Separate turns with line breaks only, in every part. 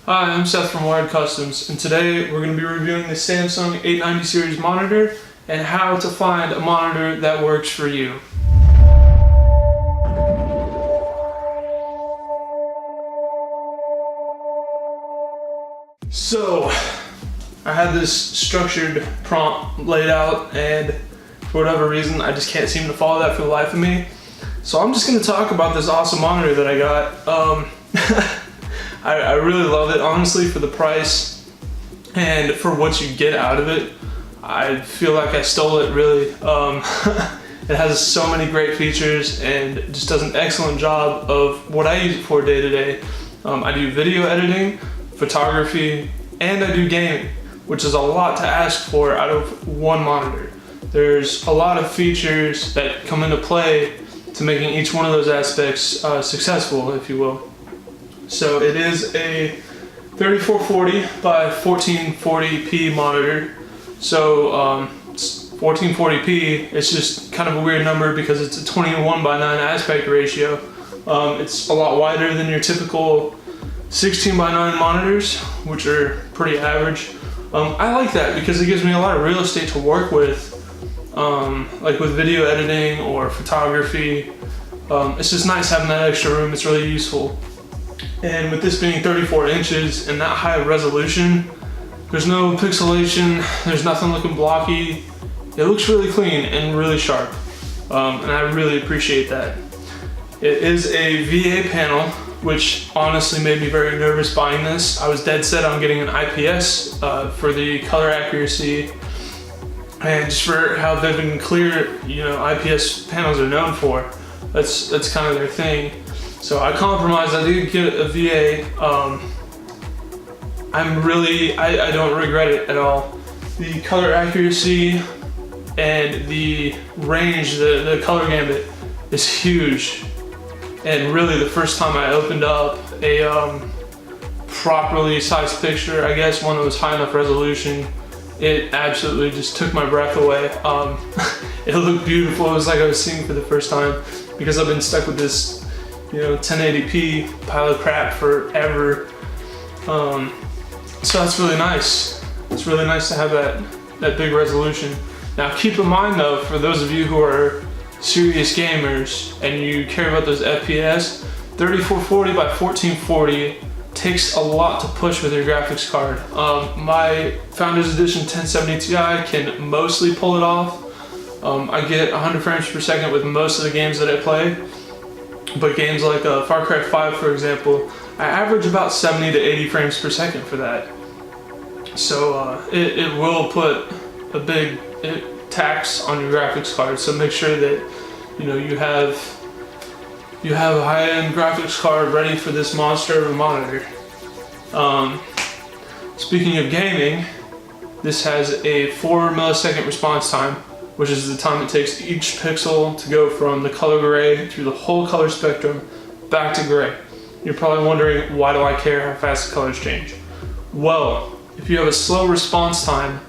Hi, I'm Seth from Wired Customs, and today we're going to be reviewing the Samsung 890 series monitor and how to find a monitor that works for you. So, I had this structured prompt laid out, and for whatever reason, I just can't seem to follow that for the life of me. So I'm just going to talk about this awesome monitor that I got. I really love it, honestly, for the price and for what you get out of it. I feel like I stole it, really. It has so many great features and just does an excellent job of what I use it for day to day. I do video editing, photography, and I do gaming, which is a lot to ask for out of one monitor. There's a lot of features that come into play to making each one of those aspects successful, if you will. So it is a 3440 by 1440p monitor. So it's 1440p, it's just kind of a weird number because it's a 21:9 aspect ratio. It's a lot wider than your typical 16:9 monitors, which are pretty average. I like that because it gives me a lot of real estate to work with, like with video editing or photography. It's just nice having that extra room. It's really useful. And with this being 34 inches and that high resolution, there's no pixelation, there's nothing looking blocky. It looks really clean and really sharp, and I really appreciate that. It is a VA panel, which honestly made me very nervous buying this. I was dead set on getting an IPS for the color accuracy and just for how vivid and clear, IPS panels are known for. That's kind of their thing. So I compromised. I did get a VA. I don't regret it at all. The color accuracy and the range, the color gamut is huge. And really the first time I opened up a properly sized picture, I guess one that was high enough resolution, it absolutely just took my breath away. It looked beautiful. It was like I was seeing for the first time because I've been stuck with this 1080p pile of crap forever. So that's really nice. It's really nice to have that big resolution. Now keep in mind though, for those of you who are serious gamers and you care about those FPS, 3440 by 1440 takes a lot to push with your graphics card. My Founders Edition 1070 Ti can mostly pull it off. I get 100 frames per second with most of the games that I play. But games like Far Cry 5, for example, I average about 70 to 80 frames per second for that. So it will put a big tax on your graphics card. So make sure that you have a high-end graphics card ready for this monster of a monitor. Speaking of gaming, this has a 4 millisecond response time, which is the time it takes each pixel to go from the color gray through the whole color spectrum back to gray. You're probably wondering, why do I care how fast the colors change? Well, if you have a slow response time,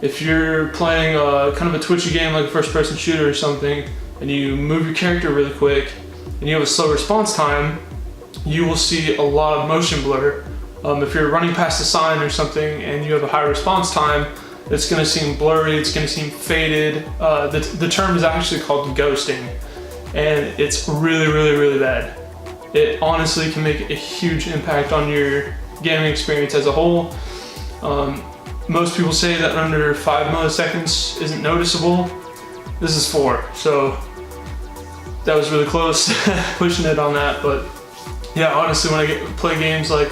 if you're playing kind of a twitchy game like a first-person shooter or something, and you move your character really quick, and you have a slow response time, you will see a lot of motion blur. If you're running past a sign or something and you have a high response time, it's going to seem blurry, it's going to seem faded. The term is actually called ghosting, and it's really, really, really bad. It honestly can make a huge impact on your gaming experience as a whole. Most people say that under 5 milliseconds isn't noticeable. This is 4, so that was really close, pushing it on that. But yeah, honestly, when I play games like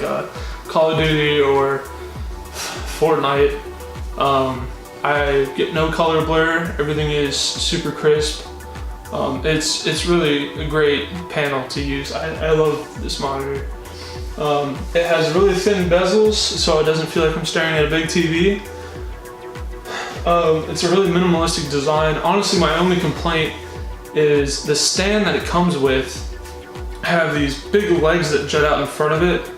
Call of Duty or Fortnite, I get no color blur. Everything is super crisp. It's really a great panel to use. I love this monitor. It has really thin bezels, so it doesn't feel like I'm staring at a big TV. It's a really minimalistic design. Honestly, my only complaint is the stand that it comes with have these big legs that jut out in front of it.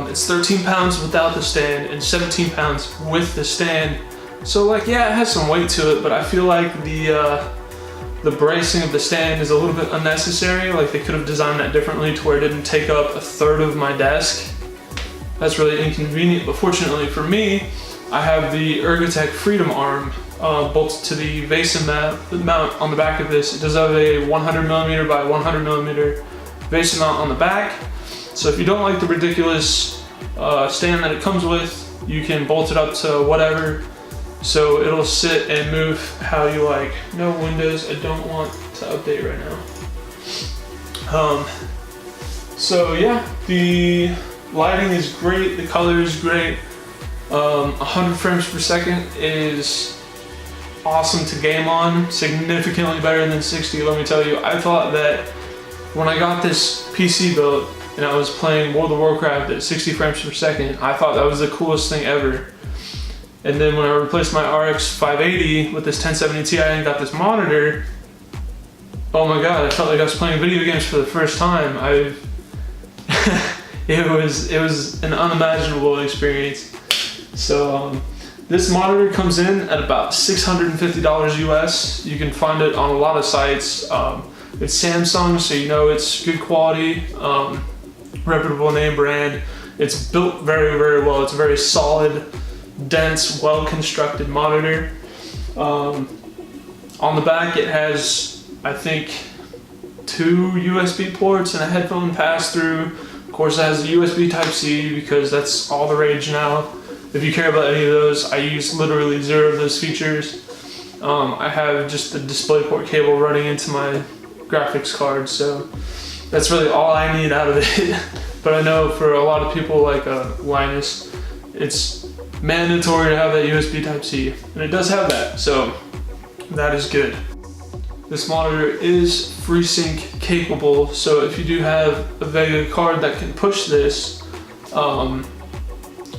It's 13 pounds without the stand and 17 pounds with the stand. So it has some weight to it, but I feel like the bracing of the stand is a little bit unnecessary. Like they could have designed that differently to where it didn't take up a third of my desk. That's really inconvenient, but fortunately for me, I have the Ergotech Freedom Arm bolted to the Vason mount on the back of this. It does have a 100mm by 100mm Vason mount on the back. So if you don't like the ridiculous stand that it comes with, you can bolt it up to whatever. So it'll sit and move how you like. No Windows, I don't want to update right now. So yeah, the lighting is great, the color is great. 100 frames per second is awesome to game on, significantly better than 60, let me tell you. I thought that when I got this PC built and I was playing World of Warcraft at 60 frames per second, I thought that was the coolest thing ever. And then when I replaced my RX 580 with this 1070 Ti and got this monitor, oh my god, I felt like I was playing video games for the first time. It was an unimaginable experience. So this monitor comes in at about $650 US. You can find it on a lot of sites. It's Samsung, so you know it's good quality, reputable name brand. It's built very, very well. It's a very solid, dense, well-constructed monitor. On the back it has, I think, 2 USB ports and a headphone pass-through. Of course it has a USB Type-C because that's all the rage now. If you care about any of those, I use literally 0 of those features. I have just the DisplayPort cable running into my graphics card, so that's really all I need out of it. But I know for a lot of people like Linus, it's mandatory to have that USB Type-C, and it does have that, so that is good. This monitor is FreeSync capable, so if you do have a Vega card that can push this,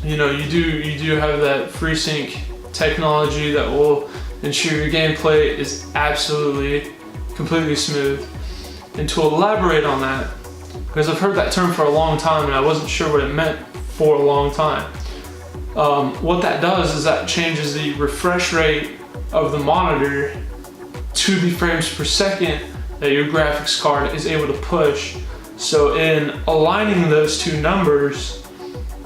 you know, you do have that FreeSync technology that will ensure your gameplay is absolutely, completely smooth. And to elaborate on that, because I've heard that term for a long time and I wasn't sure what it meant for a long time. What that does is that changes the refresh rate of the monitor to the frames per second that your graphics card is able to push. So in aligning those two numbers,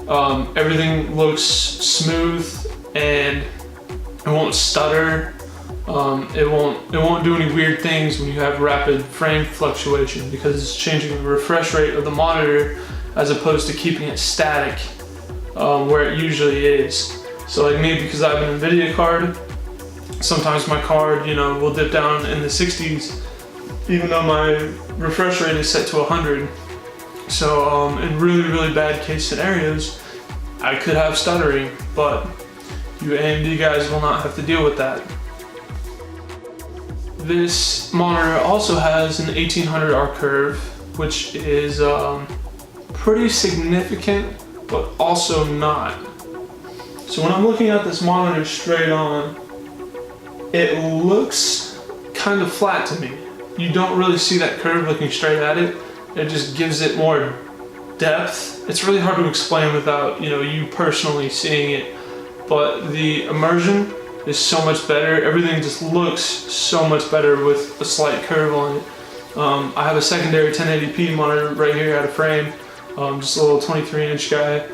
everything looks smooth and it won't stutter. It won't do any weird things when you have rapid frame fluctuation because it's changing the refresh rate of the monitor as opposed to keeping it static where it usually is. So like me, because I have an NVIDIA card, sometimes my card, you know, will dip down in the 60s even though my refresh rate is set to 100. So in really, really bad case scenarios, I could have stuttering, but you AMD guys will not have to deal with that. This monitor also has an 1800R curve, which is pretty significant, but also not. So when I'm looking at this monitor straight on, it looks kind of flat to me. You don't really see that curve looking straight at it. It just gives it more depth. It's really hard to explain without, you know, you personally seeing it, but the immersion is so much better. Everything just looks so much better with a slight curve on it. I have a secondary 1080p monitor right here out of frame, just a little 23-inch guy,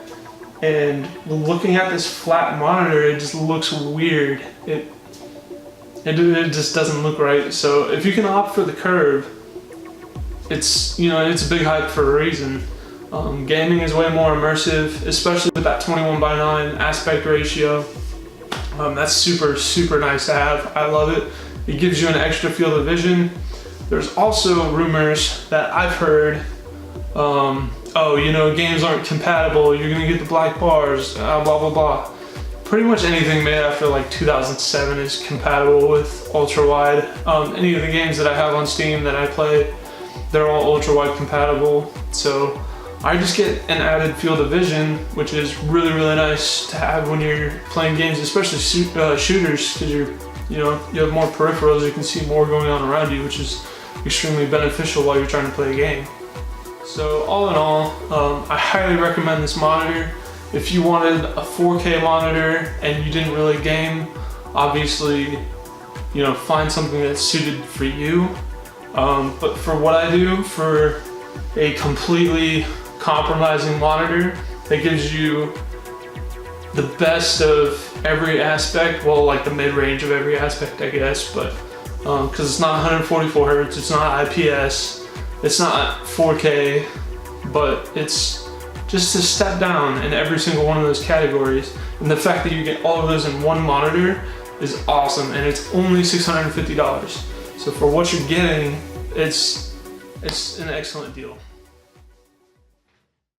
and looking at this flat monitor, it just looks weird. It just doesn't look right. So if you can opt for the curve, it's, you know, it's a big hype for a reason. Gaming is way more immersive, especially with that 21:9 aspect ratio. That's super, super nice to have. I love it. It gives you an extra field of vision. There's also rumors that I've heard, oh, you know, games aren't compatible, you're gonna get the black bars, blah, blah, blah. Pretty much anything made after like 2007 is compatible with Ultrawide. Any of the games that I have on Steam that I play, they're all Ultrawide compatible. So I just get an added field of vision, which is really, really nice to have when you're playing games, especially shooters, because you have more peripherals, you can see more going on around you, which is extremely beneficial while you're trying to play a game. So all in all, I highly recommend this monitor. If you wanted a 4K monitor and you didn't really game, obviously, you know, find something that's suited for you. But for what I do, for a completely compromising monitor, that gives you the best of every aspect, well, like the mid-range of every aspect, I guess, but because it's not 144 hertz, it's not IPS, it's not 4K, but it's just a step down in every single one of those categories. And the fact that you get all of those in one monitor is awesome, and it's only $650. So for what you're getting, it's an excellent deal.